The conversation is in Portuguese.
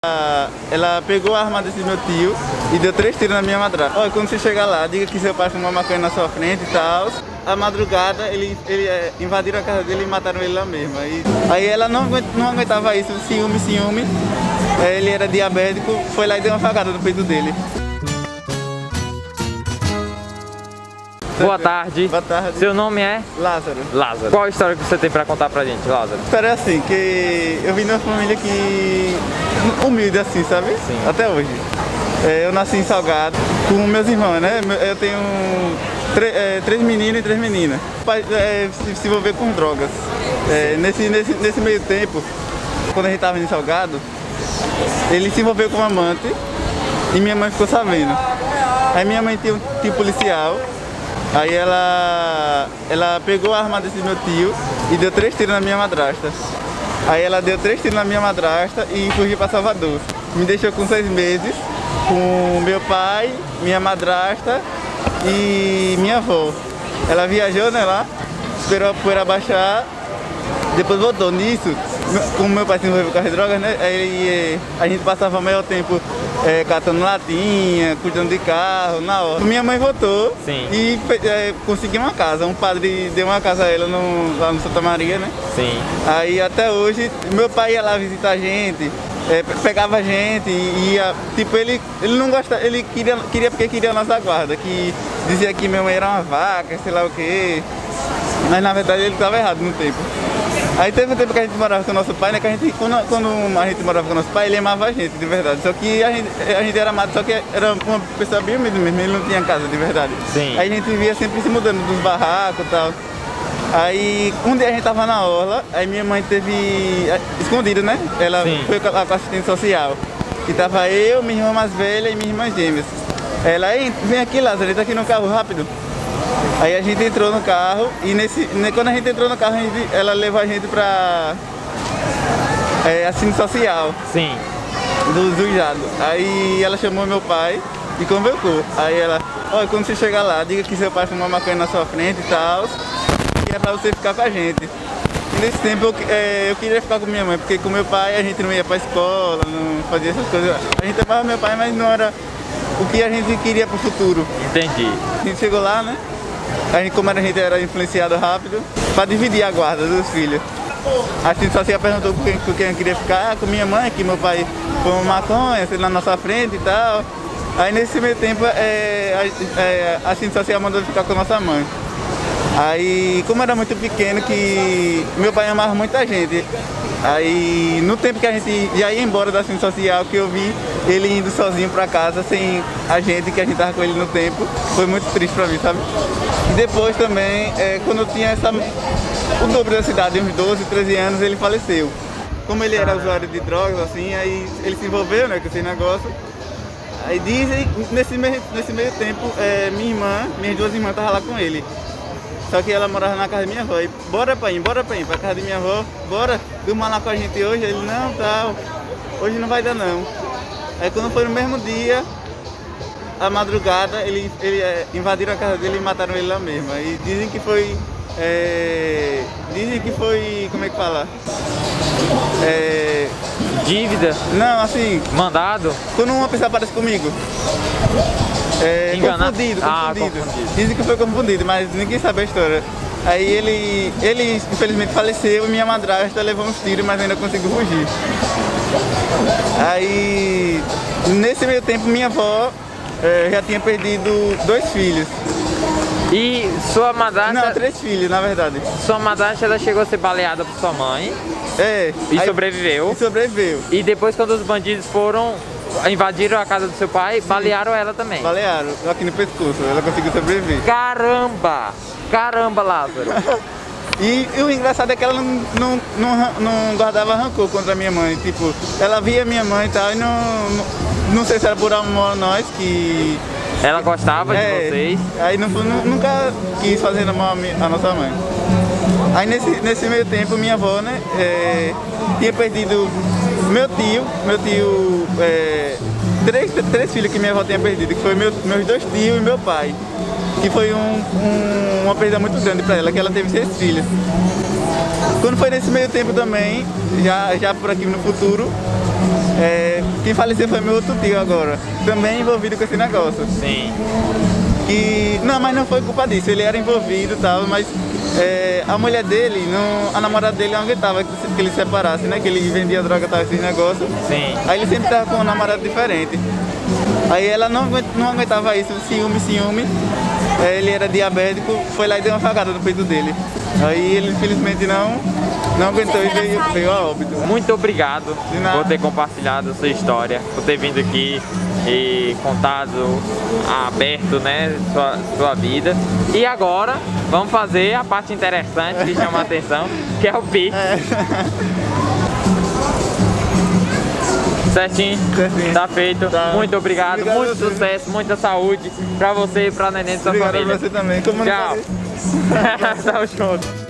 Ela pegou a arma desse meu tio e deu 3 tiros na minha madrasta. Olha, quando você chegar lá, diga que seu pai fumou maconha na sua frente e tal. À madrugada, ele invadiram a casa dele e mataram ele lá mesmo. Aí ela não aguentava isso, ciúme. Ele era diabético, foi lá e deu uma facada no peito dele. Boa tarde. Boa tarde. Seu nome é? Lázaro. Lázaro. Qual a história que você tem pra contar pra gente, Lázaro? A história é assim, que eu vim de uma família que... humilde assim, sabe? Sim. Até hoje. Eu nasci em Salgado com meus irmãos, né? Eu tenho 3 meninos e 3 meninas. O pai se envolveu com drogas. Nesse meio tempo, quando a gente estava em Salgado, ele se envolveu com uma amante e minha mãe ficou sabendo. Aí minha mãe tinha um tio policial. Aí ela pegou a arma desse meu tio e deu 3 tiros na minha madrasta. Aí ela deu 3 tiros na minha madrasta e fugiu para Salvador. Me deixou com 6 meses, com meu pai, minha madrasta e minha avó. Ela viajou, né, lá, esperou a poeira baixar, depois voltou. Nisso, como meu pai se envolveu com as drogas, né, aí a gente passava o maior tempo catando latinha, cuidando de carro, na hora. Minha mãe voltou. Sim. E conseguiu uma casa. Um padre deu uma casa a ela lá no Santa Maria, né? Sim. Aí até hoje, meu pai ia lá visitar a gente, pegava a gente e ia. Tipo, ele não gostava, ele queria porque queria a nossa guarda, que dizia que minha mãe era uma vaca, sei lá o quê. Mas na verdade ele estava errado no tempo. Aí teve um tempo que a gente morava com o nosso pai, né? Que a gente, quando a gente morava com o nosso pai, ele amava a gente, de verdade. Só que a gente era amado, só que era uma pessoa bem humilde mesmo, ele não tinha casa, de verdade. Sim. Aí a gente vivia sempre se mudando dos barracos e tal. Aí um dia a gente tava na orla, aí minha mãe teve, escondida, né? Ela Sim. foi com a assistente social. E tava eu, minha irmã mais velha e minha irmã gêmeas. Ela, ei, vem aqui, Lázaro, ele tá aqui no carro, rápido. Aí a gente entrou no carro e quando a gente entrou no carro, ela levou a gente pra assistente social Sim. do juizado. Aí ela chamou meu pai e convocou. Aí ela, olha, quando você chegar lá, diga que seu pai fumou maconha na sua frente e tal, que é pra você ficar com a gente. E nesse tempo eu queria ficar com minha mãe, porque com meu pai a gente não ia pra escola, não fazia essas coisas. A gente amava meu pai, mas não era o que a gente queria pro futuro. Entendi. A gente chegou lá, né? Como a gente era influenciado rápido, para dividir a guarda dos filhos. A gente só se perguntou com quem eu queria ficar, com minha mãe, que meu pai foi uma maconha, na nossa frente e tal. Aí nesse meio tempo a gente só se mandou ficar com a nossa mãe. Aí, como era muito pequeno, que meu pai amava muita gente. Aí, no tempo que a gente já ia embora da assistente social, que eu vi ele indo sozinho pra casa, sem a gente, que a gente tava com ele no tempo, foi muito triste pra mim, sabe? E depois também, quando eu tinha o dobro da cidade, uns 12, 13 anos, ele faleceu. Como ele era usuário de drogas, assim, aí ele se envolveu, né, com esse negócio. Aí dizem, nesse meio tempo, minhas 2 irmãs estavam lá com ele. Só que ela morava na casa da minha avó. E bora pra casa da minha avó, bora, durma lá com a gente hoje. Ele, não, tal, hoje não vai dar não. Aí quando foi no mesmo dia, à madrugada, ele invadiram a casa dele e mataram ele lá mesmo. Aí dizem que foi, como é que fala? Dívida? Não, assim, Mandado? quando uma pessoa aparece comigo. Confundido. Confundido. Dizem que foi confundido, mas ninguém sabe a história. Aí ele infelizmente faleceu e minha madrasta levou uns tiros, mas ainda conseguiu fugir. Aí, nesse meio tempo, minha avó já tinha perdido 2 filhos. E sua madrasta... Não, 3 filhos, na verdade. Sua madrasta, ela chegou a ser baleada por sua mãe. E aí, sobreviveu. E sobreviveu. E depois, quando os bandidos invadiram a casa do seu pai, balearam ela também. Balearam, aqui no pescoço, ela conseguiu sobreviver. Caramba! Caramba, Lázaro! E o engraçado é que ela não guardava rancor contra a minha mãe. Tipo, ela via minha mãe e tal, e não sei se era por amor a nós, que... Ela gostava de vocês? Aí nunca quis fazer mal a nossa mãe. Aí nesse meio tempo, minha avó, né, tinha perdido meu tio, três filhos que minha avó tinha perdido, que foi meus 2 tios e meu pai. Que foi uma perda muito grande para ela, que ela teve 6 filhos. Quando foi nesse meio tempo também, já por aqui no futuro, Quem faleceu foi meu outro tio agora, também envolvido com esse negócio. Sim. Não, mas não foi culpa disso, ele era envolvido e tal, mas a mulher dele, a namorada dele não aguentava que ele se separasse, né? Que ele vendia droga e tal, esses negócios. Sim. Aí ele sempre tava com um namorado diferente. Aí ela não aguentava isso, ciúme. Ele era diabético, foi lá e deu uma facada no peito dele. Aí ele infelizmente não aguentou e veio a óbito. Muito obrigado por ter compartilhado a sua história, por ter vindo aqui e contado aberto, né, sua vida. E agora vamos fazer a parte interessante que chama a atenção, que é o Pix. Certinho? Tá feito. Tá. Muito obrigado, muito sucesso, muita saúde pra você e pra neném da sua família. Obrigado a você também. Como tchau. Tamo junto.